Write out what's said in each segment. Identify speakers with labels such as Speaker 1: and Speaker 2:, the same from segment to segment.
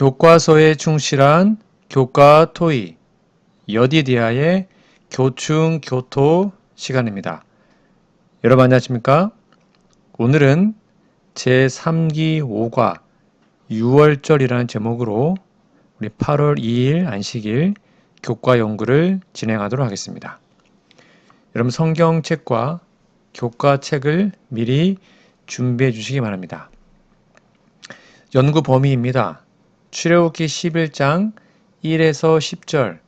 Speaker 1: 교과서에 충실한 교과 토의, 여디디아의 교충 교토 시간입니다. 여러분 안녕하십니까? 오늘은 제3기 5과 6월절이라는 제목으로 우리 8월 2일 안식일 교과 연구를 진행하도록 하겠습니다. 여러분 성경책과 교과책을 미리 준비해 주시기 바랍니다. 연구 범위입니다. 출애굽기 11장 1에서 10절,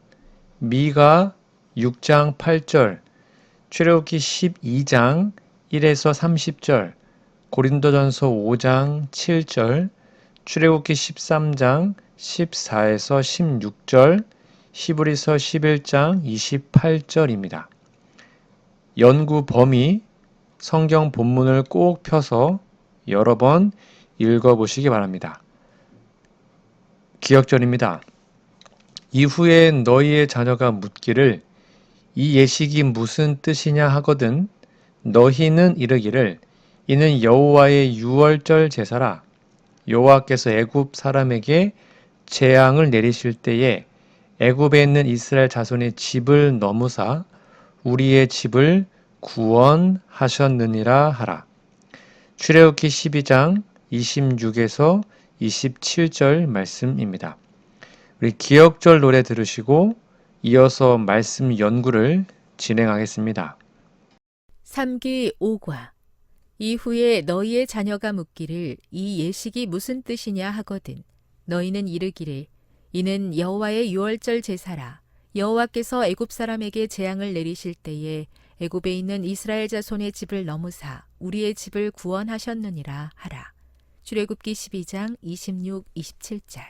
Speaker 1: 미가 6장 8절, 출애굽기 12장 1에서 30절, 고린도전서 5장 7절, 출애굽기 13장 14에서 16절, 히브리서 11장 28절입니다. 연구 범위, 성경 본문을 꼭 펴서 여러 번 읽어보시기 바랍니다. 기억절입니다. 이후에 너희의 자녀가 묻기를 이 예식이 무슨 뜻이냐 하거든 너희는 이르기를 이는 여호와의 유월절 제사라. 여호와께서 애굽 사람에게 재앙을 내리실 때에 애굽에 있는 이스라엘 자손의 집을 넘으사 우리의 집을 구원하셨느니라 하라. 출애굽기 12장 26에서 27절 말씀입니다. 우리 기억절 노래 들으시고 이어서 말씀 연구를 진행하겠습니다.
Speaker 2: 3기 5과 이후에 너희의 자녀가 묻기를 이 예식이 무슨 뜻이냐 하거든 너희는 이르기를 이는 여호와의 유월절 제사라. 여호와께서 애굽 사람에게 재앙을 내리실 때에 애굽에 있는 이스라엘 자손의 집을 넘으사 우리의 집을 구원하셨느니라 하라. 출애굽기 12장 26, 27절.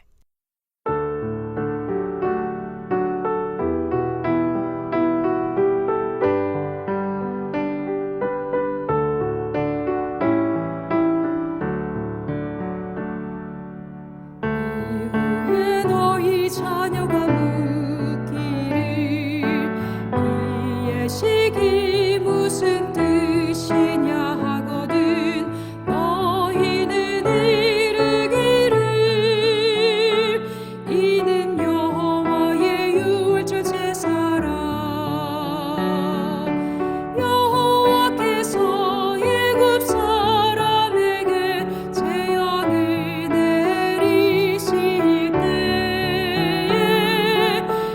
Speaker 3: 이후에 너희 자녀가 묻기를 이 예식이 무슨 뜻이냐 하거든 너희는 이르기를 이는 여호와의 유월절 제사라. 여호와께서 애굽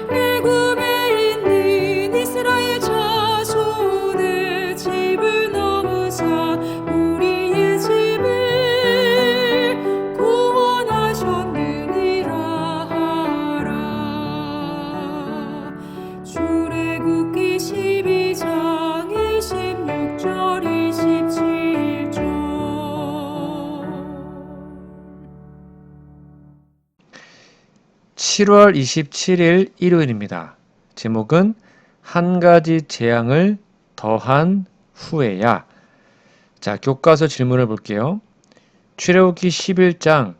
Speaker 3: 사람에게 재앙을 내리실 때에 애굽에 있는 이스라엘 자손의 집을 넘으사 우리의 집을 구원하셨느니라 하라. 출애굽기 12장 26절 27절.
Speaker 1: 7월 27일 일요일입니다. 제목은 한 가지 재앙을 더한 후에야. 자, 교과서 질문을 볼게요. 출애굽기 11장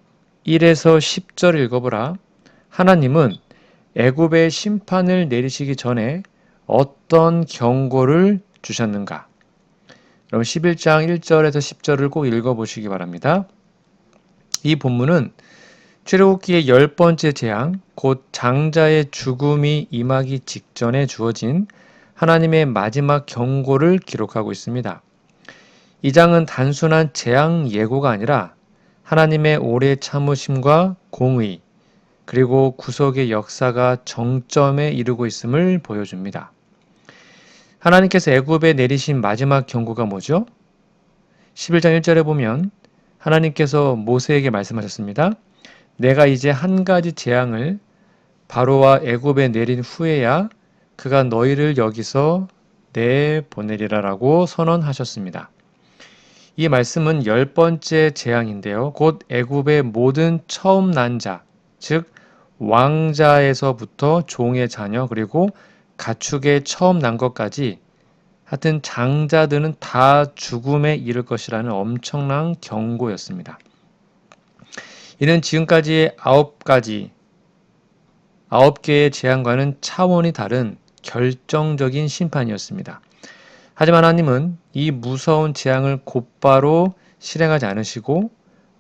Speaker 1: 1에서 10절 읽어보라. 하나님은 애굽의 심판을 내리시기 전에 어떤 경고를 주셨는가? 그럼 11장 1절에서 10절을 꼭 읽어보시기 바랍니다. 이 본문은 출애굽기의 10번째 재앙, 곧 장자의 죽음이 임하기 직전에 주어진 하나님의 마지막 경고를 기록하고 있습니다. 이 장은 단순한 재앙 예고가 아니라 하나님의 오래 참으심과 공의, 그리고 구속의 역사가 정점에 이르고 있음을 보여줍니다. 하나님께서 애굽에 내리신 마지막 경고가 뭐죠? 11장 1절에 보면 하나님께서 모세에게 말씀하셨습니다. 내가 이제 한 가지 재앙을 바로와 애굽에 내린 후에야 그가 너희를 여기서 내보내리라라고 선언하셨습니다. 이 말씀은 10번째 재앙인데요. 곧 애굽의 모든 처음 난 자, 즉 왕자에서부터 종의 자녀 그리고 가축의 처음 난 것까지 하여튼 장자들은 다 죽음에 이를 것이라는 엄청난 경고였습니다. 이는 지금까지의 9개의 재앙과는 차원이 다른 결정적인 심판이었습니다. 하지만 하나님은 이 무서운 재앙을 곧바로 실행하지 않으시고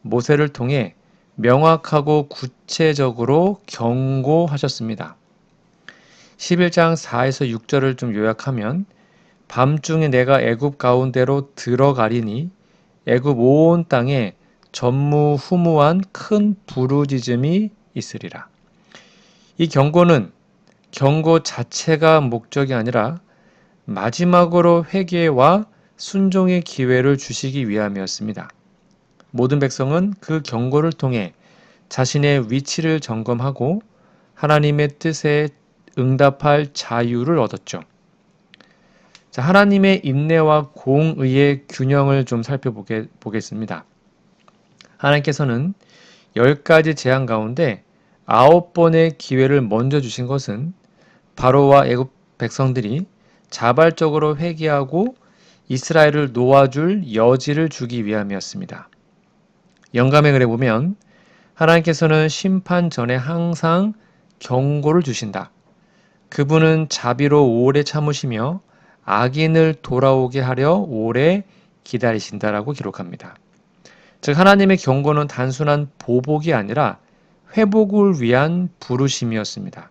Speaker 1: 모세를 통해 명확하고 구체적으로 경고하셨습니다. 11장 4에서 6절을 좀 요약하면 밤중에 내가 애굽 가운데로 들어가리니 애굽 온 땅에 전무후무한 큰 부르짖음이 있으리라. 이 경고는 경고 자체가 목적이 아니라 마지막으로 회개와 순종의 기회를 주시기 위함이었습니다. 모든 백성은 그 경고를 통해 자신의 위치를 점검하고 하나님의 뜻에 응답할 자유를 얻었죠. 자, 하나님의 인내와 공의의 균형을 좀 살펴보겠습니다. 하나님께서는 10가지 재앙 가운데 9번의 기회를 먼저 주신 것은 바로와 애굽 백성들이 자발적으로 회개하고 이스라엘을 놓아줄 여지를 주기 위함이었습니다. 영감의 글에 보면 하나님께서는 심판 전에 항상 경고를 주신다. 그분은 자비로 오래 참으시며 악인을 돌아오게 하려 오래 기다리신다라고 기록합니다. 즉 하나님의 경고는 단순한 보복이 아니라 회복을 위한 부르심이었습니다.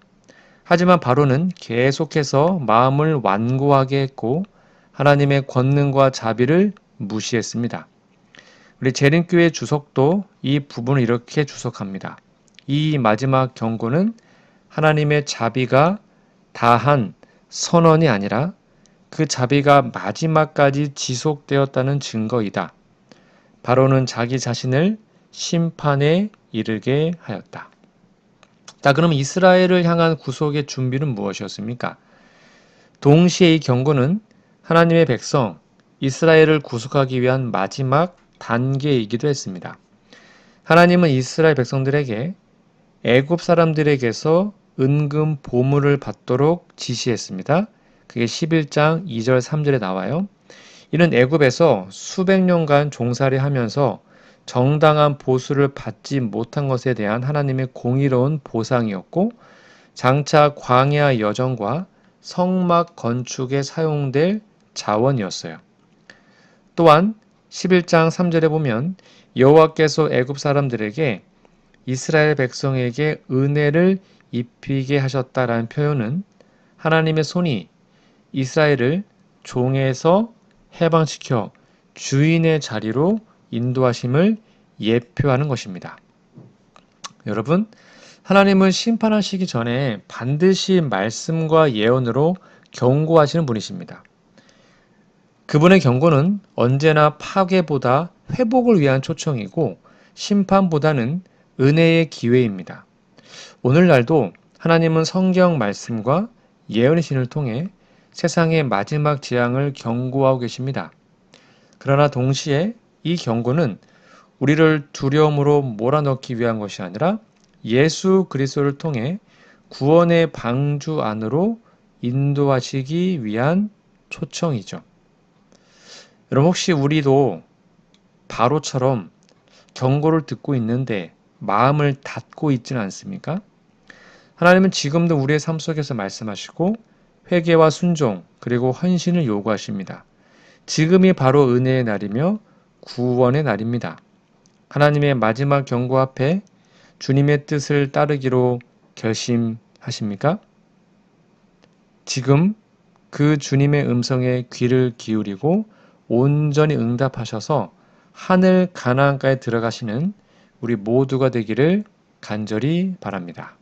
Speaker 1: 하지만 바로는 계속해서 마음을 완고하게 했고 하나님의 권능과 자비를 무시했습니다. 우리 재림교회 주석도 이 부분을 이렇게 주석합니다. 이 마지막 경고는 하나님의 자비가 다한 선언이 아니라 그 자비가 마지막까지 지속되었다는 증거이다. 바로는 자기 자신을 심판에 이르게 하였다. 자, 그럼 이스라엘을 향한 구속의 준비는 무엇이었습니까? 동시에 이 경고는 하나님의 백성 이스라엘을 구속하기 위한 마지막 단계이기도 했습니다. 하나님은 이스라엘 백성들에게 애굽 사람들에게서 은금 보물을 받도록 지시했습니다. 그게 11장 2절 3절에 나와요. 이는 애굽에서 수백 년간 종살이하면서 정당한 보수를 받지 못한 것에 대한 하나님의 공의로운 보상이었고 장차 광야 여정과 성막 건축에 사용될 자원이었어요. 또한 11장 3절에 보면 여호와께서 애굽 사람들에게 이스라엘 백성에게 은혜를 입히게 하셨다라는 표현은 하나님의 손이 이스라엘을 종에서 해방시켜 주인의 자리로 인도하심을 예표하는 것입니다. 여러분, 하나님은 심판하시기 전에 반드시 말씀과 예언으로 경고하시는 분이십니다. 그분의 경고는 언제나 파괴보다 회복을 위한 초청이고 심판보다는 은혜의 기회입니다. 오늘날도 하나님은 성경 말씀과 예언의 신을 통해 세상의 마지막 재앙을 경고하고 계십니다. 그러나 동시에 이 경고는 우리를 두려움으로 몰아넣기 위한 것이 아니라 예수 그리스도를 통해 구원의 방주 안으로 인도하시기 위한 초청이죠. 여러분, 혹시 우리도 바로처럼 경고를 듣고 있는데 마음을 닫고 있지는 않습니까? 하나님은 지금도 우리의 삶 속에서 말씀하시고 회개와 순종 그리고 헌신을 요구하십니다. 지금이 바로 은혜의 날이며 구원의 날입니다. 하나님의 마지막 경고 앞에 주님의 뜻을 따르기로 결심하십니까? 지금 그 주님의 음성에 귀를 기울이고 온전히 응답하셔서 하늘 가나안가에 들어가시는 우리 모두가 되기를 간절히 바랍니다.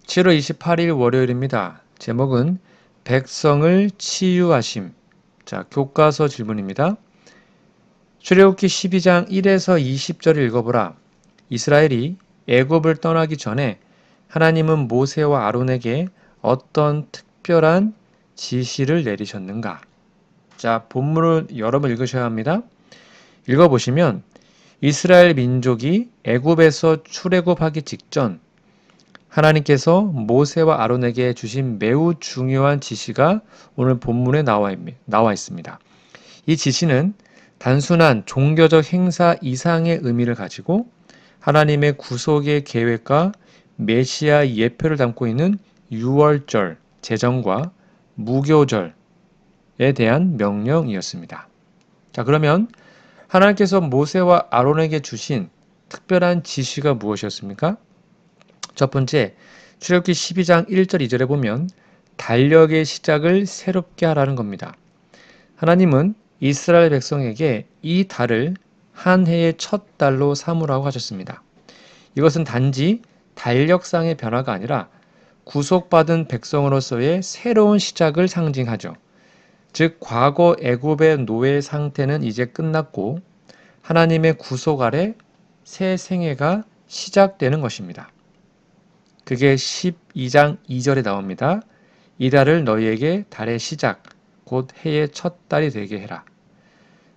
Speaker 1: 7월 28일 월요일입니다. 제목은 백성을 치유하심. 자, 교과서 질문입니다. 출애굽기 12장 1에서 20절을 읽어보라. 이스라엘이 애굽을 떠나기 전에 하나님은 모세와 아론에게 어떤 특별한 지시를 내리셨는가? 자, 본문을 여러 번 읽으셔야 합니다. 읽어보시면 이스라엘 민족이 애굽에서 출애굽하기 직전 하나님께서 모세와 아론에게 주신 매우 중요한 지시가 오늘 본문에 나와 있습니다. 이 지시는 단순한 종교적 행사 이상의 의미를 가지고 하나님의 구속의 계획과 메시아 예표를 담고 있는 유월절, 제정과 무교절에 대한 명령이었습니다. 자, 그러면 하나님께서 모세와 아론에게 주신 특별한 지시가 무엇이었습니까? 첫 번째, 출애굽기 12장 1절 2절에 보면 달력의 시작을 새롭게 하라는 겁니다. 하나님은 이스라엘 백성에게 이 달을 한 해의 첫 달로 삼으라고 하셨습니다. 이것은 단지 달력상의 변화가 아니라 구속받은 백성으로서의 새로운 시작을 상징하죠. 즉 과거 애굽의 노예 상태는 이제 끝났고 하나님의 구속 아래 새 생애가 시작되는 것입니다. 그게 12장 2절에 나옵니다. 이 달을 너희에게 달의 시작, 곧 해의 첫 달이 되게 해라.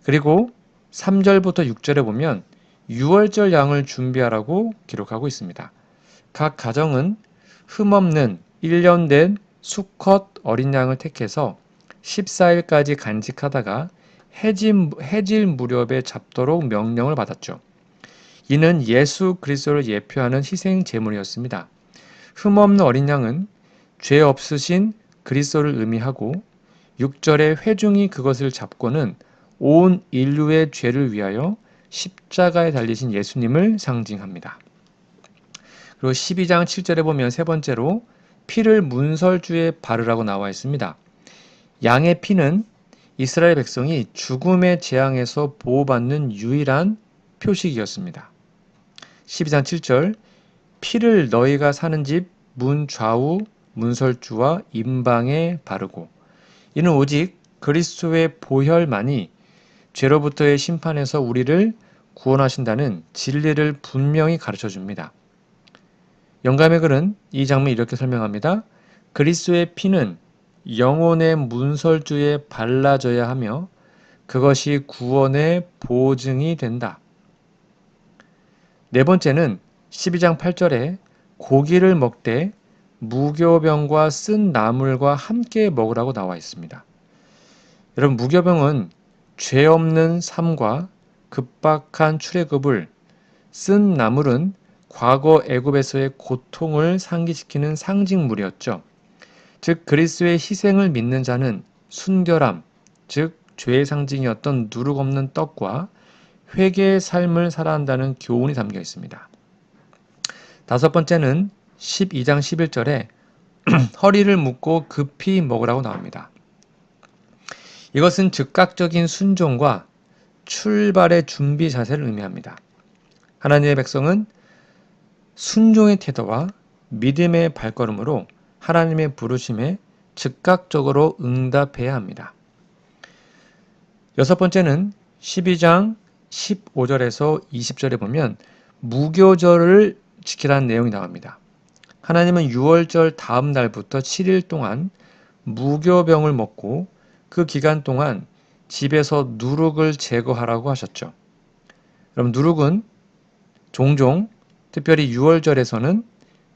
Speaker 1: 그리고 3절부터 6절에 보면 유월절 양을 준비하라고 기록하고 있습니다. 각 가정은 흠없는 1년 된 수컷 어린 양을 택해서 14일까지 간직하다가 해질 무렵에 잡도록 명령을 받았죠. 이는 예수 그리스도를 예표하는 희생 제물이었습니다. 흠없는 어린 양은 죄 없으신 그리스도를 의미하고 6절에 회중이 그것을 잡고는 온 인류의 죄를 위하여 십자가에 달리신 예수님을 상징합니다. 그리고 12장 7절에 보면 세 번째로 피를 문설주에 바르라고 나와 있습니다. 양의 피는 이스라엘 백성이 죽음의 재앙에서 보호받는 유일한 표식이었습니다. 12장 7절 피를 너희가 사는 집 문 좌우 문설주와 임방에 바르고 이는 오직 그리스도의 보혈만이 죄로부터의 심판에서 우리를 구원하신다는 진리를 분명히 가르쳐 줍니다. 영감의 글은 이 장면 이렇게 설명합니다. 그리스도의 피는 영혼의 문설주에 발라져야 하며 그것이 구원의 보증이 된다. 네 번째는 12장 8절에 고기를 먹되 무교병과 쓴 나물과 함께 먹으라고 나와 있습니다. 여러분, 무교병은 죄 없는 삶과 급박한 출애굽을, 쓴 나물은 과거 애굽에서의 고통을 상기시키는 상징물이었죠. 즉 그리스도의 희생을 믿는 자는 순결함, 즉 죄의 상징이었던 누룩 없는 떡과 회개의 삶을 살아야 한다는 교훈이 담겨 있습니다. 다섯 번째는 12장 11절에 허리를 묶고 급히 먹으라고 나옵니다. 이것은 즉각적인 순종과 출발의 준비 자세를 의미합니다. 하나님의 백성은 순종의 태도와 믿음의 발걸음으로 하나님의 부르심에 즉각적으로 응답해야 합니다. 여섯 번째는 12장 15절에서 20절에 보면 무교절을 지키라는 내용이 나옵니다. 하나님은 유월절 다음 날부터 7일 동안 무교병을 먹고 그 기간 동안 집에서 누룩을 제거하라고 하셨죠. 그럼 누룩은 종종 특별히 유월절에서는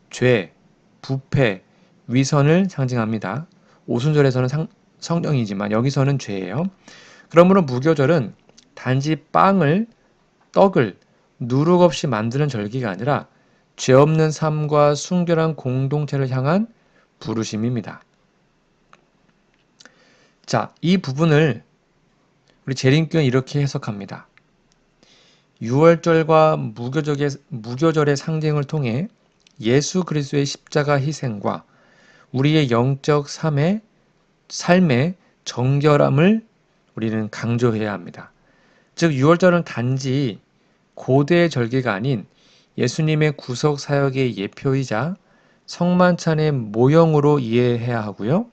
Speaker 1: 죄, 부패, 위선을 상징합니다. 오순절에서는 성령이지만 여기서는 죄예요. 그러므로 무교절은 단지 빵을, 떡을 누룩 없이 만드는 절기가 아니라 죄 없는 삶과 순결한 공동체를 향한 부르심입니다. 자, 이 부분을 우리 재림교는 이렇게 해석합니다. 유월절과 무교절의 상징을 통해 예수 그리스도의 십자가 희생과 우리의 영적 삶의 정결함을 우리는 강조해야 합니다. 즉 유월절은 단지 고대의 절기가 아닌 예수님의 구속 사역의 예표이자 성만찬의 모형으로 이해해야 하고요.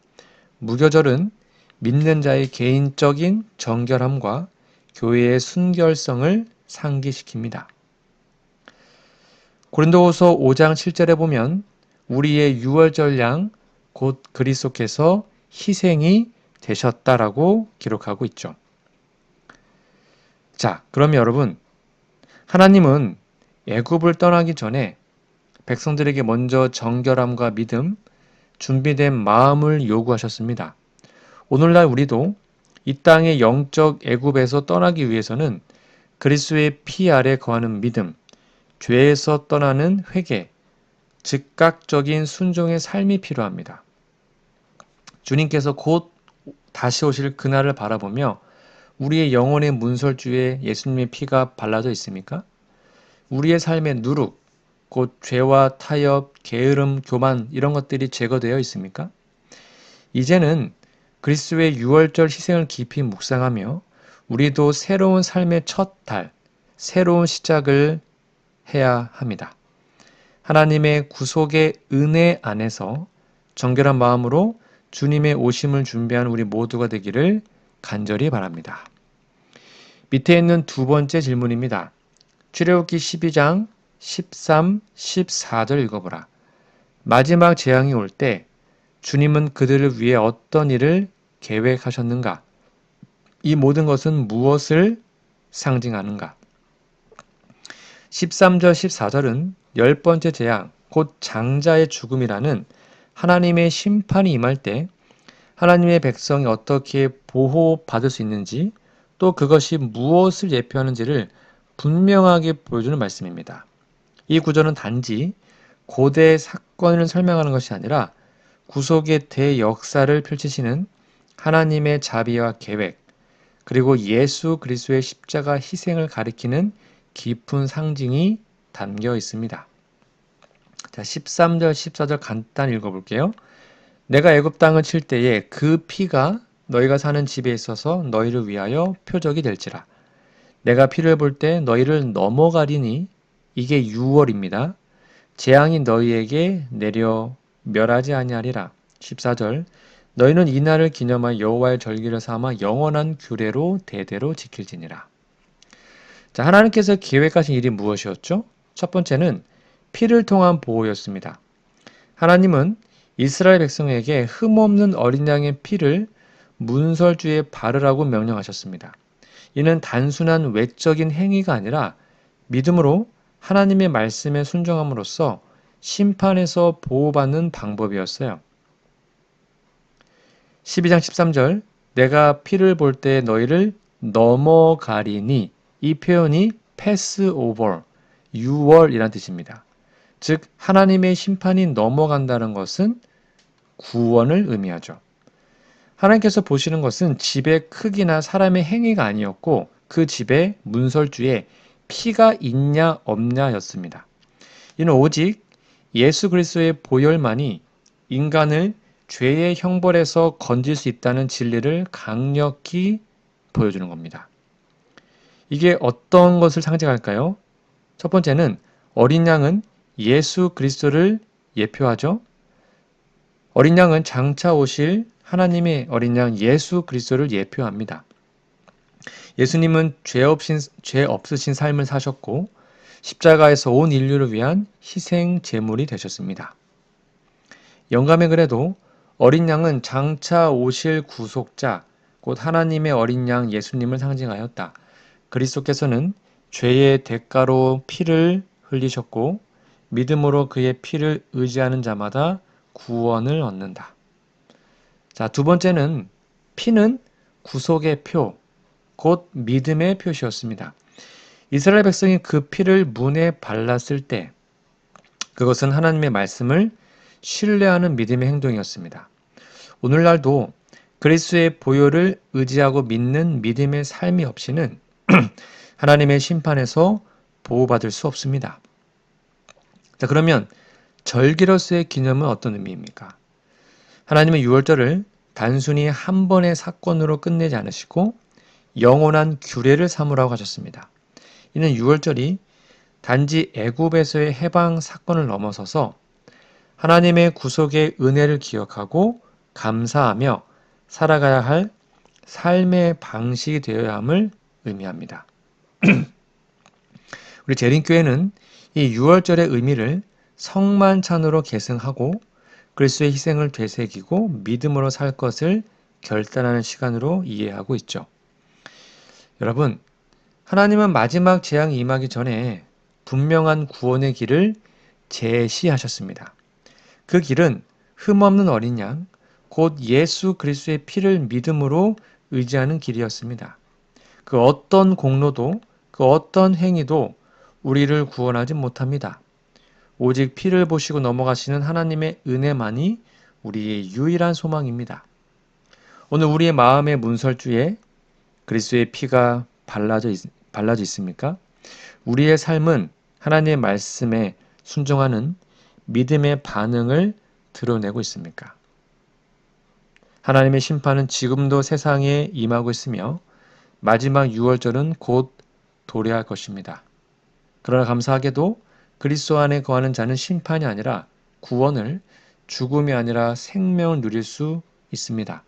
Speaker 1: 무교절은 믿는 자의 개인적인 정결함과 교회의 순결성을 상기시킵니다. 고린도후서 5장 7절에 보면 우리의 유월절 양 곧 그리스도께서 희생이 되셨다라고 기록하고 있죠. 자, 그럼 여러분, 하나님은 애굽을 떠나기 전에 백성들에게 먼저 정결함과 믿음, 준비된 마음을 요구하셨습니다. 오늘날 우리도 이 땅의 영적 애굽에서 떠나기 위해서는 그리스도의 피 아래 거하는 믿음, 죄에서 떠나는 회개, 즉각적인 순종의 삶이 필요합니다. 주님께서 곧 다시 오실 그날을 바라보며 우리의 영혼의 문설주에 예수님의 피가 발라져 있습니까? 우리의 삶의 누룩, 곧 죄와 타협, 게으름, 교만 이런 것들이 제거되어 있습니까? 이제는 그리스도의 유월절 희생을 깊이 묵상하며 우리도 새로운 삶의 첫 달, 새로운 시작을 해야 합니다. 하나님의 구속의 은혜 안에서 정결한 마음으로 주님의 오심을 준비한 우리 모두가 되기를 간절히 바랍니다. 밑에 있는 두 번째 질문입니다. 출애굽기 12장 13, 14절 읽어보라. 마지막 재앙이 올 때 주님은 그들을 위해 어떤 일을 계획하셨는가? 이 모든 것은 무엇을 상징하는가? 13절, 14절은 열 번째 재앙, 곧 장자의 죽음이라는 하나님의 심판이 임할 때 하나님의 백성이 어떻게 보호받을 수 있는지 또 그것이 무엇을 예표하는지를 분명하게 보여주는 말씀입니다. 이 구절은 단지 고대 사건을 설명하는 것이 아니라 구속의 대역사를 펼치시는 하나님의 자비와 계획, 그리고 예수 그리스도의 십자가 희생을 가리키는 깊은 상징이 담겨 있습니다. 자, 13절, 14절 간단히 읽어볼게요. 내가 애굽 땅을 칠 때에 그 피가 너희가 사는 집에 있어서 너희를 위하여 표적이 될지라. 내가 피를 볼 때 너희를 넘어가리니 이게 유월입니다. 재앙이 너희에게 내려 멸하지 아니하리라. 14절 너희는 이 날을 기념하여 여호와의 절기를 삼아 영원한 규례로 대대로 지킬지니라. 자, 하나님께서 계획하신 일이 무엇이었죠? 첫 번째는 피를 통한 보호였습니다. 하나님은 이스라엘 백성에게 흠없는 어린 양의 피를 문설주에 바르라고 명령하셨습니다. 이는 단순한 외적인 행위가 아니라 믿음으로 하나님의 말씀에 순종함으로써 심판에서 보호받는 방법이었어요. 12장 13절 내가 피를 볼 때 너희를 넘어가리니 이 표현이 패스오버, 유월이라는 뜻입니다. 즉 하나님의 심판이 넘어간다는 것은 구원을 의미하죠. 하나님께서 보시는 것은 집의 크기나 사람의 행위가 아니었고 그 집의 문설주에 피가 있냐 없냐였습니다. 이는 오직 예수 그리스도의 보혈만이 인간을 죄의 형벌에서 건질 수 있다는 진리를 강력히 보여주는 겁니다. 이게 어떤 것을 상징할까요? 첫 번째는 어린 양은 예수 그리스도를 예표하죠. 어린 양은 장차 오실 하나님의 어린 양 예수 그리스도를 예표합니다. 예수님은 죄 없으신 삶을 사셨고 십자가에서 온 인류를 위한 희생 제물이 되셨습니다. 영감의 글에도 어린 양은 장차 오실 구속자, 곧 하나님의 어린 양 예수님을 상징하였다. 그리스도께서는 죄의 대가로 피를 흘리셨고 믿음으로 그의 피를 의지하는 자마다 구원을 얻는다. 자, 두 번째는 피는 구속의 표, 곧 믿음의 표시였습니다. 이스라엘 백성이 그 피를 문에 발랐을 때 그것은 하나님의 말씀을 신뢰하는 믿음의 행동이었습니다. 오늘날도 그리스도의 보혈을 의지하고 믿는 믿음의 삶이 없이는 하나님의 심판에서 보호받을 수 없습니다. 자, 그러면 절기로서의 기념은 어떤 의미입니까? 하나님은 유월절을 단순히 한 번의 사건으로 끝내지 않으시고 영원한 규례를 삼으라고 하셨습니다. 이는 유월절이 단지 애굽에서의 해방 사건을 넘어서서 하나님의 구속의 은혜를 기억하고 감사하며 살아가야 할 삶의 방식이 되어야 함을 의미합니다. 우리 재림교회는 이 유월절의 의미를 성만찬으로 계승하고 그리스도의 희생을 되새기고 믿음으로 살 것을 결단하는 시간으로 이해하고 있죠. 여러분, 하나님은 마지막 재앙이 임하기 전에 분명한 구원의 길을 제시하셨습니다. 그 길은 흠없는 어린 양, 곧 예수 그리스도의 피를 믿음으로 의지하는 길이었습니다. 그 어떤 공로도 그 어떤 행위도 우리를 구원하지 못합니다. 오직 피를 보시고 넘어가시는 하나님의 은혜만이 우리의 유일한 소망입니다. 오늘 우리의 마음의 문설주에 그리스도의 피가 발라져 있습니까? 우리의 삶은 하나님의 말씀에 순종하는 믿음의 반응을 드러내고 있습니까? 하나님의 심판은 지금도 세상에 임하고 있으며 마지막 유월절은 곧 도래할 것입니다. 그러나 감사하게도 그리스도 안에 거하는 자는 심판이 아니라 구원을, 죽음이 아니라 생명을 누릴 수 있습니다.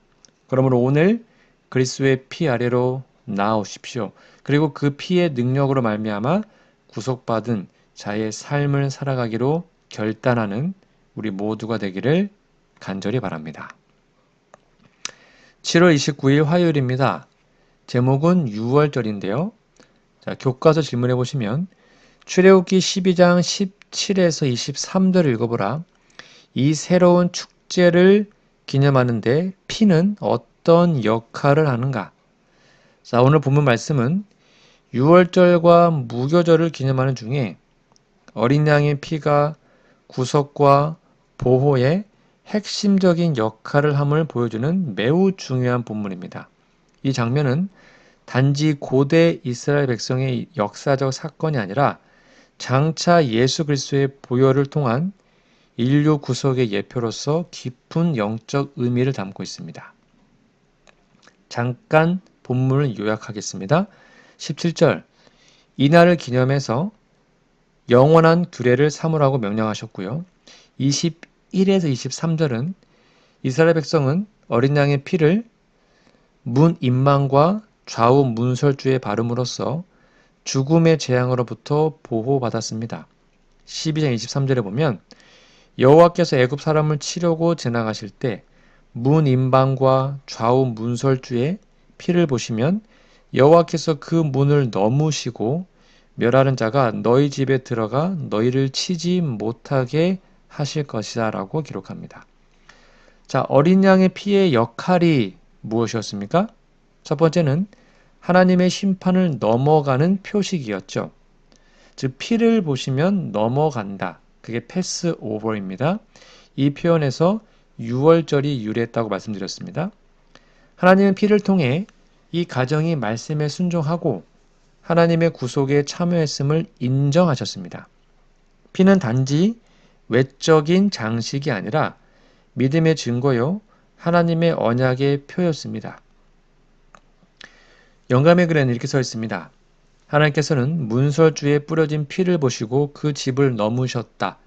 Speaker 1: 그러므로 오늘 그리스도의 피 아래로 나아오십시오. 그리고 그 피의 능력으로 말미암아 구속받은 자의 삶을 살아가기로 결단하는 우리 모두가 되기를 간절히 바랍니다. 7월 29일 화요일입니다. 제목은 유월절인데요. 자, 교과서 질문해 보시면 출애굽기 12장 17에서 23절을 읽어보라. 이 새로운 축제를 기념하는데 피는 어떤 역할을 하는가? 자, 오늘 본문 말씀은 유월절과 무교절을 기념하는 중에 어린 양의 피가 구속과 보호에 핵심적인 역할을 함을 보여주는 매우 중요한 본문입니다. 이 장면은 단지 고대 이스라엘 백성의 역사적 사건이 아니라 장차 예수 그리스도의 보혈을 통한 인류 구속의 예표로서 깊은 영적 의미를 담고 있습니다. 잠깐 본문을 요약하겠습니다. 17절 이날을 기념해서 영원한 규례를 삼으라고 명령하셨고요. 21에서 23절은 이스라엘 백성은 어린 양의 피를 문 임망과 좌우 문설주에 바름으로써 죽음의 재앙으로부터 보호받았습니다. 12장 23절에 보면 여호와께서 애굽 사람을 치려고 지나가실 때 문 임방과 좌우 문설주에 피를 보시면 여호와께서 그 문을 넘으시고 멸하는 자가 너희 집에 들어가 너희를 치지 못하게 하실 것이다 라고 기록합니다. 자, 어린 양의 피의 역할이 무엇이었습니까? 첫 번째는 하나님의 심판을 넘어가는 표식이었죠. 즉 피를 보시면 넘어간다. 그게 패스 오버입니다. 이 표현에서 유월절이 유래했다고 말씀드렸습니다. 하나님은 피를 통해 이 가정이 말씀에 순종하고 하나님의 구속에 참여했음을 인정하셨습니다. 피는 단지 외적인 장식이 아니라 믿음의 증거요 하나님의 언약의 표였습니다. 영감의 글에는 이렇게 써 있습니다. 하나님께서는 문설주에 뿌려진 피를 보시고 그 집을 넘어가셨다.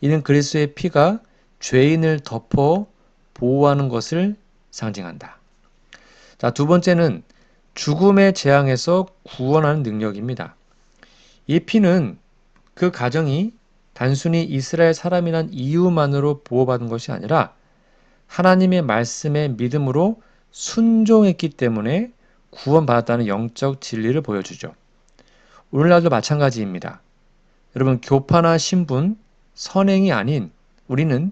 Speaker 1: 이는 그리스도의 피가 죄인을 덮어 보호하는 것을 상징한다. 자, 두 번째는 죽음의 재앙에서 구원하는 능력입니다. 이 피는 그 가정이 단순히 이스라엘 사람이란 이유만으로 보호받은 것이 아니라 하나님의 말씀에 믿음으로 순종했기 때문에 구원받았다는 영적 진리를 보여주죠. 오늘날도 마찬가지입니다. 여러분, 교파나 신분, 선행이 아닌 우리는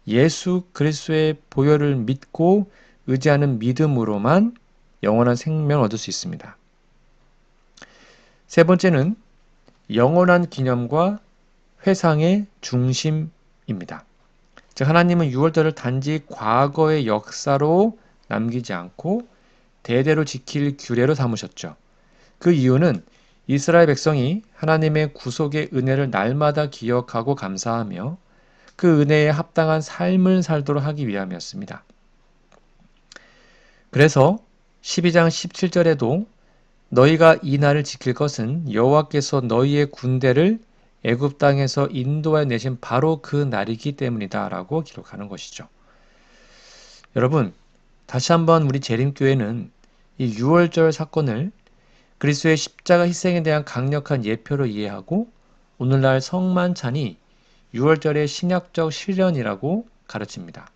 Speaker 1: 예수 그리스도의 보혈을 믿고 의지하는 믿음으로만 영원한 생명을 얻을 수 있습니다. 세 번째는 영원한 기념과 회상의 중심입니다. 즉 하나님은 유월절을 단지 과거의 역사로 남기지 않고 대대로 지킬 규례로 삼으셨죠. 그 이유는 이스라엘 백성이 하나님의 구속의 은혜를 날마다 기억하고 감사하며 그 은혜에 합당한 삶을 살도록 하기 위함이었습니다. 그래서 12장 17절에도 너희가 이 날을 지킬 것은 여호와께서 너희의 군대를 애굽 땅에서 인도하여 내신 바로 그 날이기 때문이다 라고 기록하는 것이죠. 여러분, 다시 한번 우리 재림교회는 이 유월절 사건을 그리스도의 십자가 희생에 대한 강력한 예표로 이해하고 오늘날 성만찬이 유월절의 신약적 실현이라고 가르칩니다.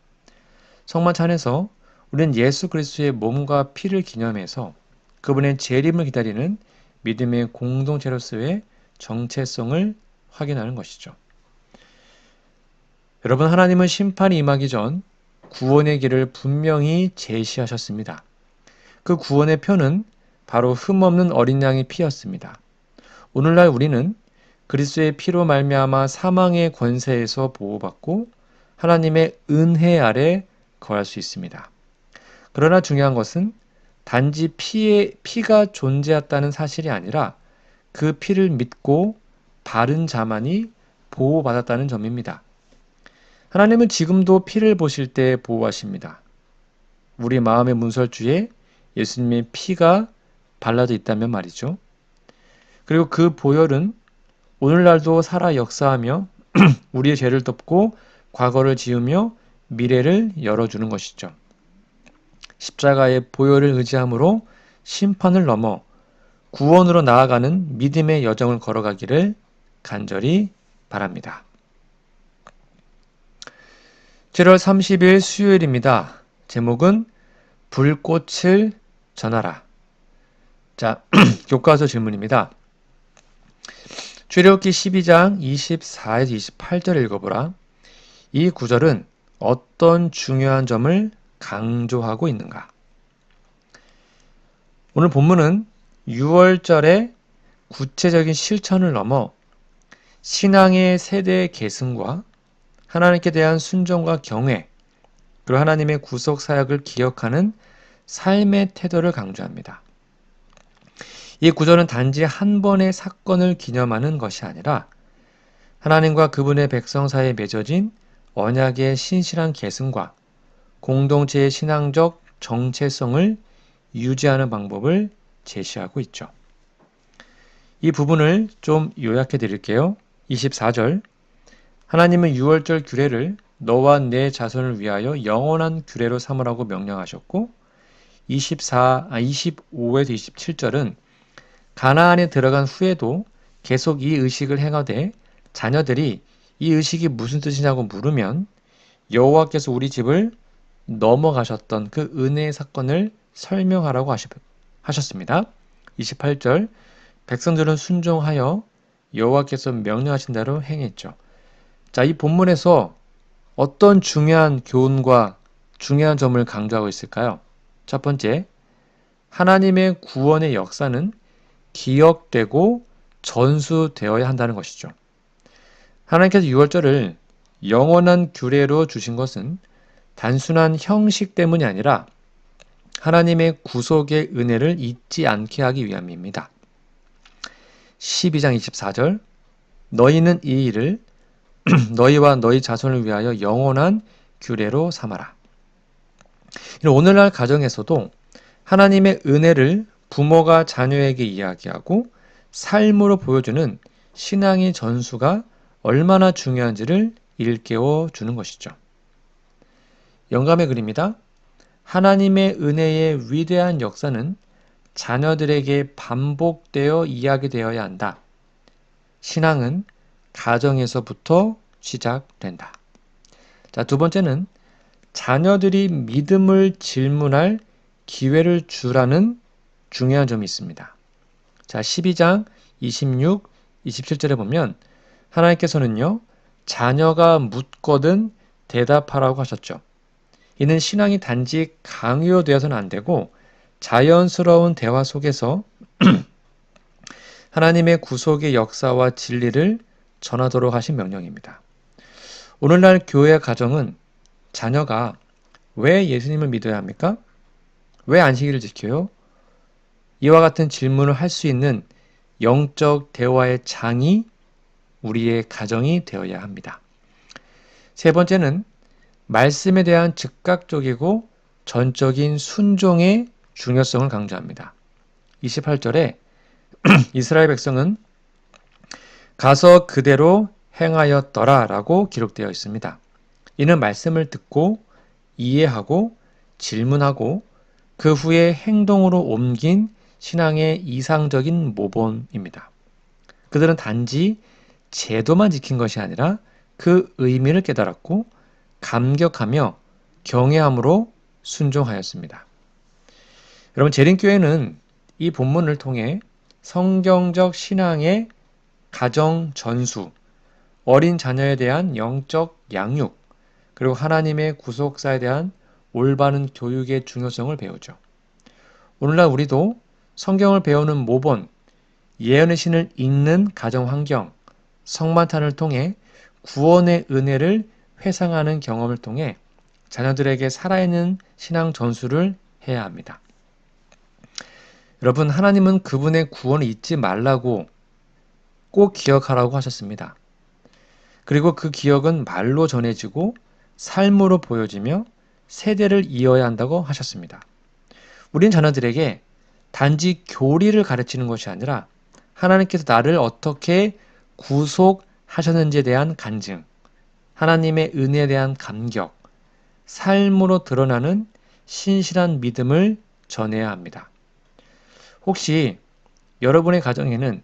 Speaker 1: 성만찬에서 우리는 예수 그리스도의 몸과 피를 기념해서 그분의 재림을 기다리는 믿음의 공동체로서의 정체성을 확인하는 것이죠. 여러분, 하나님은 심판이 임하기 전 구원의 길을 분명히 제시하셨습니다. 그 구원의 표는 바로 흠없는 어린 양의 피였습니다. 오늘날 우리는 그리스도의 피로 말미암아 사망의 권세에서 보호받고 하나님의 은혜 아래 거할 수 있습니다. 그러나 중요한 것은 단지 피가 존재했다는 사실이 아니라 그 피를 믿고 바른 자만이 보호받았다는 점입니다. 하나님은 지금도 피를 보실 때 보호하십니다. 우리 마음의 문설주에 예수님의 피가 발라져 있다면 말이죠. 그리고 그 보혈은 오늘날도 살아 역사하며 우리의 죄를 덮고 과거를 지우며 미래를 열어주는 것이죠. 십자가의 보혈을 의지함으로 심판을 넘어 구원으로 나아가는 믿음의 여정을 걸어가기를 간절히 바랍니다. 7월 30일 수요일입니다. 제목은 불꽃을 전하라. 자, 교과서 질문입니다. 출애굽기 12장 24에서 28절 읽어보라. 이 구절은 어떤 중요한 점을 강조하고 있는가? 오늘 본문은 6월절의 구체적인 실천을 넘어 신앙의 세대 계승과 하나님께 대한 순종과 경외, 그리고 하나님의 구속 사역을 기억하는 삶의 태도를 강조합니다. 이 구절은 단지 한 번의 사건을 기념하는 것이 아니라 하나님과 그분의 백성 사이에 맺어진 언약의 신실한 계승과 공동체의 신앙적 정체성을 유지하는 방법을 제시하고 있죠. 이 부분을 좀 요약해 드릴게요. 24절 하나님은 유월절 규례를 너와 내 자손을 위하여 영원한 규례로 삼으라고 명령하셨고 25에서 27절은 가나안에 들어간 후에도 계속 이 의식을 행하되 자녀들이 이 의식이 무슨 뜻이냐고 물으면 여호와께서 우리 집을 넘어가셨던 그 은혜의 사건을 설명하라고 하셨습니다. 28절 백성들은 순종하여 여호와께서 명령하신 대로 행했죠. 자, 이 본문에서 어떤 중요한 교훈과 중요한 점을 강조하고 있을까요? 첫 번째, 하나님의 구원의 역사는 기억되고 전수되어야 한다는 것이죠. 하나님께서 유월절을 영원한 규례로 주신 것은 단순한 형식 때문이 아니라 하나님의 구속의 은혜를 잊지 않게 하기 위함입니다. 12장 24절 너희는 이 일을 너희와 너희 자손을 위하여 영원한 규례로 삼아라. 오늘날 가정에서도 하나님의 은혜를 부모가 자녀에게 이야기하고 삶으로 보여주는 신앙의 전수가 얼마나 중요한지를 일깨워 주는 것이죠. 영감의 글입니다. 하나님의 은혜의 위대한 역사는 자녀들에게 반복되어 이야기되어야 한다. 신앙은 가정에서부터 시작된다. 자, 두 번째는 자녀들이 믿음을 질문할 기회를 주라는 중요한 점이 있습니다. 자, 12장 26, 27절에 보면 하나님께서는요, 자녀가 묻거든 대답하라고 하셨죠. 이는 신앙이 단지 강요되어서는 안 되고 자연스러운 대화 속에서 하나님의 구속의 역사와 진리를 전하도록 하신 명령입니다. 오늘날 교회 가정은 자녀가 왜 예수님을 믿어야 합니까? 왜 안식일을 지켜요? 이와 같은 질문을 할 수 있는 영적 대화의 장이 우리의 가정이 되어야 합니다. 세 번째는 말씀에 대한 즉각적이고 전적인 순종의 중요성을 강조합니다. 28절에 이스라엘 백성은 가서 그대로 행하였더라 라고 기록되어 있습니다. 이는 말씀을 듣고 이해하고 질문하고 그 후에 행동으로 옮긴 신앙의 이상적인 모본입니다. 그들은 단지 제도만 지킨 것이 아니라 그 의미를 깨달았고 감격하며 경외함으로 순종하였습니다. 여러분, 재림교회는 이 본문을 통해 성경적 신앙의 가정 전수, 어린 자녀에 대한 영적 양육, 그리고 하나님의 구속사에 대한 올바른 교육의 중요성을 배우죠. 오늘날 우리도 성경을 배우는 모본, 예언의 신을 읽는 가정 환경, 성만탄을 통해 구원의 은혜를 회상하는 경험을 통해 자녀들에게 살아있는 신앙 전수를 해야 합니다. 여러분, 하나님은 그분의 구원을 잊지 말라고 꼭 기억하라고 하셨습니다. 그리고 그 기억은 말로 전해지고 삶으로 보여지며 세대를 이어야 한다고 하셨습니다. 우린 자녀들에게 단지 교리를 가르치는 것이 아니라 하나님께서 나를 어떻게 구속하셨는지에 대한 간증, 하나님의 은혜에 대한 감격, 삶으로 드러나는 신실한 믿음을 전해야 합니다. 혹시 여러분의 가정에는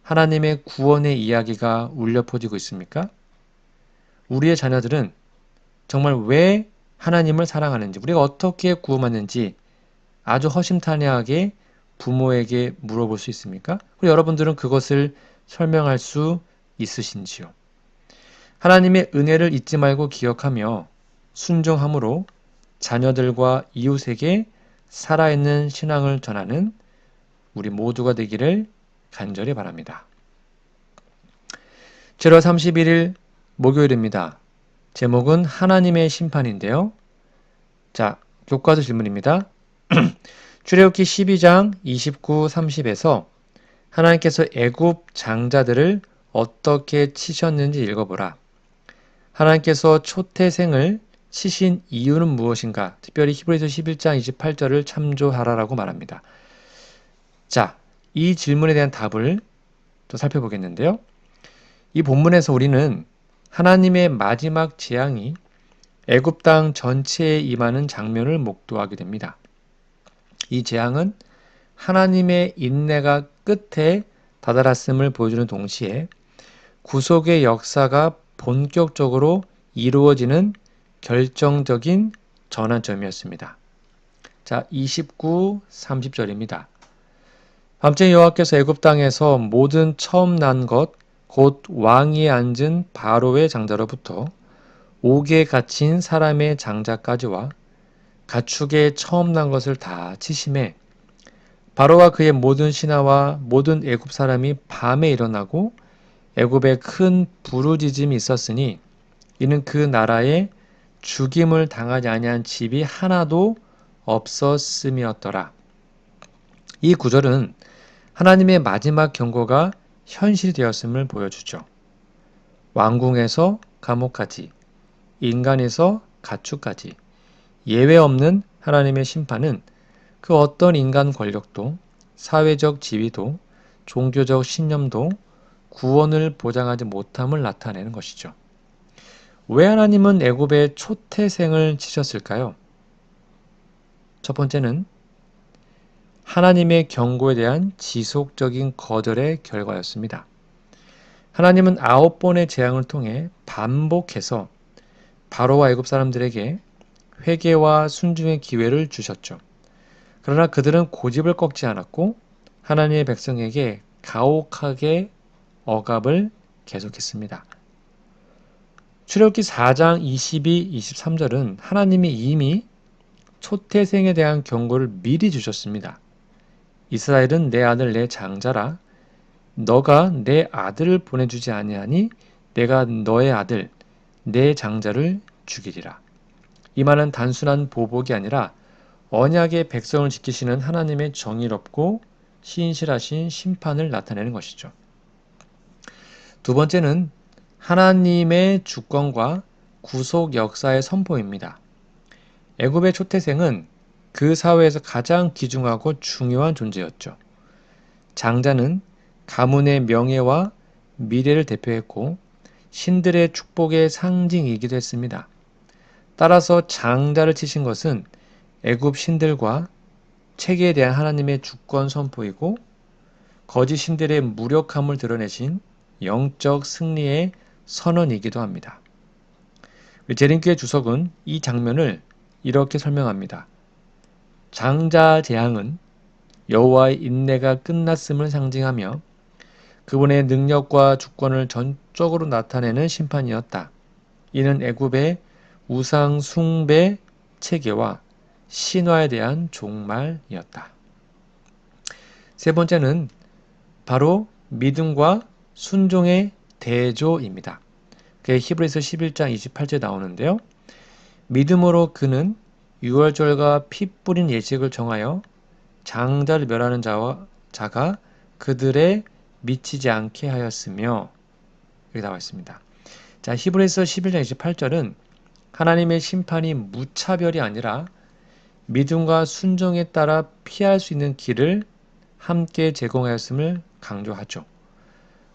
Speaker 1: 하나님의 구원의 이야기가 울려 퍼지고 있습니까? 우리의 자녀들은 정말 왜 하나님을 사랑하는지, 우리가 어떻게 구원받는지 아주 허심탄회하게 부모에게 물어볼 수 있습니까? 그리고 여러분들은 그것을 설명할 수 있으신지요? 하나님의 은혜를 잊지 말고 기억하며 순종함으로 자녀들과 이웃에게 살아있는 신앙을 전하는 우리 모두가 되기를 간절히 바랍니다. 7월 31일 목요일입니다. 제목은 하나님의 심판인데요. 자, 교과서 질문입니다. 출애굽기 12장 29, 30에서 하나님께서 애굽 장자들을 어떻게 치셨는지 읽어보라. 하나님께서 초태생을 치신 이유는 무엇인가? 특별히 히브리서 11장 28절을 참조하라라고 말합니다. 자, 이 질문에 대한 답을 또 살펴보겠는데요. 이 본문에서 우리는 하나님의 마지막 재앙이 애굽 땅 전체에 임하는 장면을 목도하게 됩니다. 이 재앙은 하나님의 인내가 끝에 다다랐음을 보여주는 동시에 구속의 역사가 본격적으로 이루어지는 결정적인 전환점이었습니다. 자, 29, 30절입니다. 밤째 여호와께서 애굽 땅에서 모든 처음 난 것, 곧 왕위에 앉은 바로의 장자로부터 옥에 갇힌 사람의 장자까지와 가축에 처음 난 것을 다 치심해 바로와 그의 모든 신하와 모든 애굽 사람이 밤에 일어나고 애굽에 큰 부르짖음이 있었으니 이는 그 나라에 죽임을 당하지 아니한 집이 하나도 없었음이었더라. 이 구절은 하나님의 마지막 경고가 현실이 되었음을 보여주죠. 왕궁에서 감옥까지, 인간에서 가축까지 예외 없는 하나님의 심판은 그 어떤 인간 권력도, 사회적 지위도, 종교적 신념도 구원을 보장하지 못함을 나타내는 것이죠. 왜 하나님은 애굽의 초태생을 치셨을까요? 첫 번째는 하나님의 경고에 대한 지속적인 거절의 결과였습니다. 하나님은 9번의 재앙을 통해 반복해서 바로와 애굽 사람들에게 회개와 순종의 기회를 주셨죠. 그러나 그들은 고집을 꺾지 않았고 하나님의 백성에게 가혹하게 억압을 계속했습니다. 출애굽기 4장 22, 23절은 하나님이 이미 초태생에 대한 경고를 미리 주셨습니다. 이스라엘은 내 아들 내 장자라 너가 내 아들을 보내주지 아니하니 내가 너의 아들 내 장자를 죽이리라. 이 말은 단순한 보복이 아니라 언약의 백성을 지키시는 하나님의 정의롭고 신실하신 심판을 나타내는 것이죠. 두 번째는 하나님의 주권과 구속 역사의 선포입니다. 애굽의 초태생은 그 사회에서 가장 귀중하고 중요한 존재였죠. 장자는 가문의 명예와 미래를 대표했고 신들의 축복의 상징이기도 했습니다. 따라서 장자를 치신 것은 애굽 신들과 체계에 대한 하나님의 주권 선포이고 거짓 신들의 무력함을 드러내신 영적 승리의 선언이기도 합니다. 재림교회 주석은 이 장면을 이렇게 설명합니다. 장자 재앙은 여호와의 인내가 끝났음을 상징하며 그분의 능력과 주권을 전적으로 나타내는 심판이었다. 이는 애굽의 우상 숭배 체계와 신화에 대한 종말이었다. 세 번째는 바로 믿음과 순종의 대조입니다. 그게 히브리서 11장 28절에 나오는데요. 믿음으로 그는 유월절과 피 뿌린 예식을 정하여 장자를 멸하는 자가 그들의 미치지 않게 하였으며 이렇게 나와 있습니다. 자, 히브리서 11장 28절은 하나님의 심판이 무차별이 아니라 믿음과 순종에 따라 피할 수 있는 길을 함께 제공하였음을 강조하죠.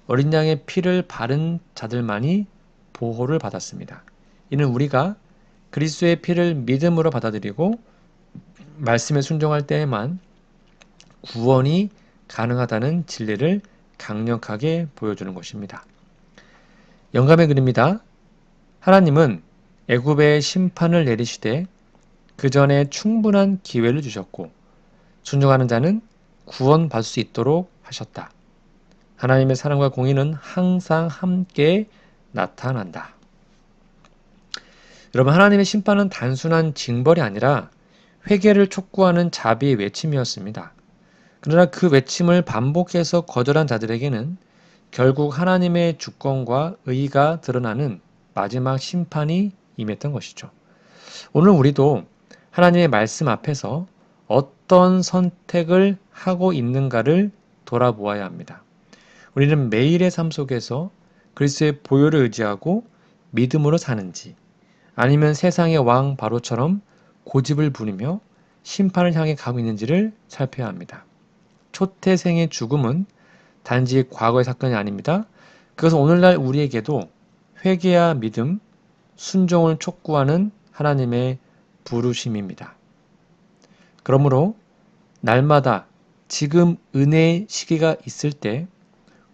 Speaker 1: 어린 양의 피를 바른 자들만이 보호를 받았습니다. 이는 우리가 그리스도의 피를 믿음으로 받아들이고 말씀에 순종할 때에만 구원이 가능하다는 진리를 강력하게 보여주는 것입니다. 영감의 글입니다. 하나님은 애굽의 심판을 내리시되 그 전에 충분한 기회를 주셨고 순종하는 자는 구원받을 수 있도록 하셨다. 하나님의 사랑과 공의는 항상 함께 나타난다. 여러분, 하나님의 심판은 단순한 징벌이 아니라 회개를 촉구하는 자비의 외침이었습니다. 그러나 그 외침을 반복해서 거절한 자들에게는 결국 하나님의 주권과 의가 드러나는 마지막 심판이 임했던 것이죠. 오늘 우리도 하나님의 말씀 앞에서 어떤 선택을 하고 있는가를 돌아보아야 합니다. 우리는 매일의 삶 속에서 그리스도의 보혈을 의지하고 믿음으로 사는지, 아니면 세상의 왕 바로처럼 고집을 부리며 심판을 향해 가고 있는지를 살펴야 합니다. 초태생의 죽음은 단지 과거의 사건이 아닙니다. 그것은 오늘날 우리에게도 회개와 믿음, 순종을 촉구하는 하나님의 부르심입니다. 그러므로 날마다 지금 은혜의 시기가 있을 때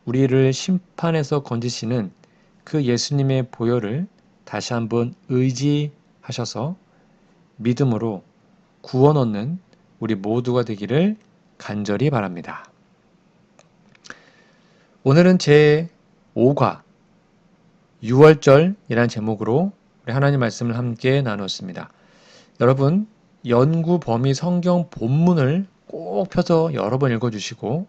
Speaker 1: 우리를 심판에서 건지시는 그 예수님의 보혈을 다시 한번 의지하셔서 믿음으로 구원 얻는 우리 모두가 되기를 간절히 바랍니다. 오늘은 제5과 6월절이라는 제목으로 우리 하나님 말씀을 함께 나눴습니다. 여러분, 연구 범위 성경 본문을 꼭 펴서 여러 번 읽어주시고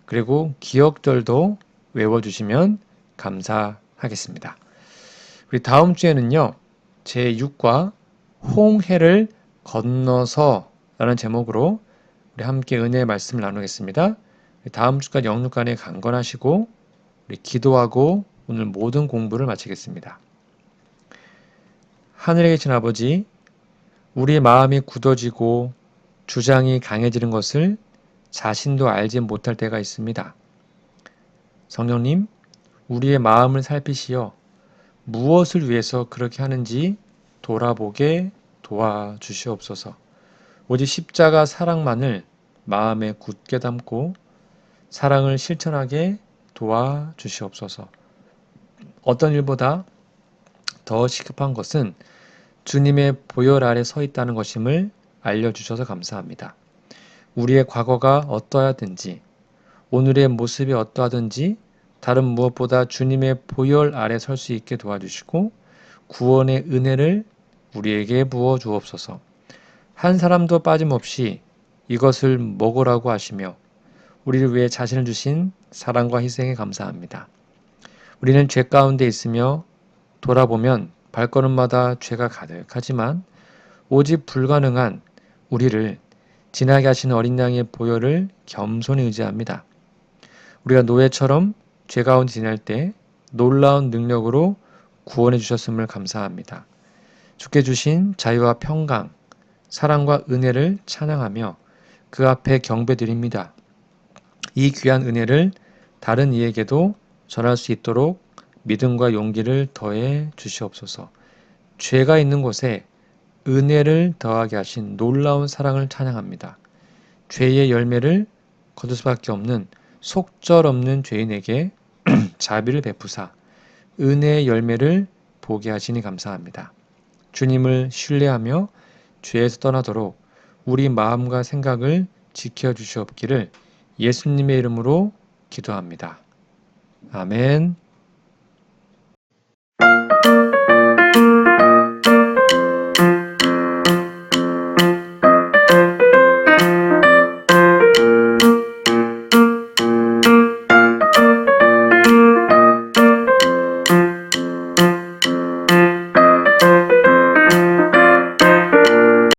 Speaker 1: 그리고 기억절도 외워주시면 감사하겠습니다. 우리 다음 주에는요, 제6과 홍해를 건너서 라는 제목으로 우리 함께 은혜의 말씀을 나누겠습니다. 다음 주까지 영육간에 강건하시고 우리 기도하고 오늘 모든 공부를 마치겠습니다. 하늘에 계신 아버지, 우리의 마음이 굳어지고 주장이 강해지는 것을 자신도 알지 못할 때가 있습니다. 성령님, 우리의 마음을 살피시어 무엇을 위해서 그렇게 하는지 돌아보게 도와주시옵소서. 오직 십자가 사랑만을 마음에 굳게 담고 사랑을 실천하게 도와주시옵소서. 어떤 일보다 더 시급한 것은 주님의 보혈 아래 서 있다는 것임을 알려주셔서 감사합니다. 우리의 과거가 어떠하든지 오늘의 모습이 어떠하든지 다른 무엇보다 주님의 보혈 아래 설 수 있게 도와주시고 구원의 은혜를 우리에게 부어 주옵소서. 한 사람도 빠짐없이 이것을 먹으라고 하시며 우리를 위해 자신을 주신 사랑과 희생에 감사합니다. 우리는 죄 가운데 있으며 돌아보면 발걸음마다 죄가 가득하지만 오직 불가능한 우리를 지나게 하시는 어린 양의 보혈을 겸손히 의지합니다. 우리가 노예처럼 죄 가운데 지낼 때 놀라운 능력으로 구원해 주셨음을 감사합니다. 주께 주신 자유와 평강, 사랑과 은혜를 찬양하며 그 앞에 경배드립니다. 이 귀한 은혜를 다른 이에게도 전할 수 있도록 믿음과 용기를 더해 주시옵소서. 죄가 있는 곳에 은혜를 더하게 하신 놀라운 사랑을 찬양합니다. 죄의 열매를 거둘 수밖에 없는 속절없는 죄인에게 자비를 베푸사 은혜의 열매를 보게 하시니 감사합니다. 주님을 신뢰하며 죄에서 떠나도록 우리 마음과 생각을 지켜주시옵기를 예수님의 이름으로 기도합니다. 아멘.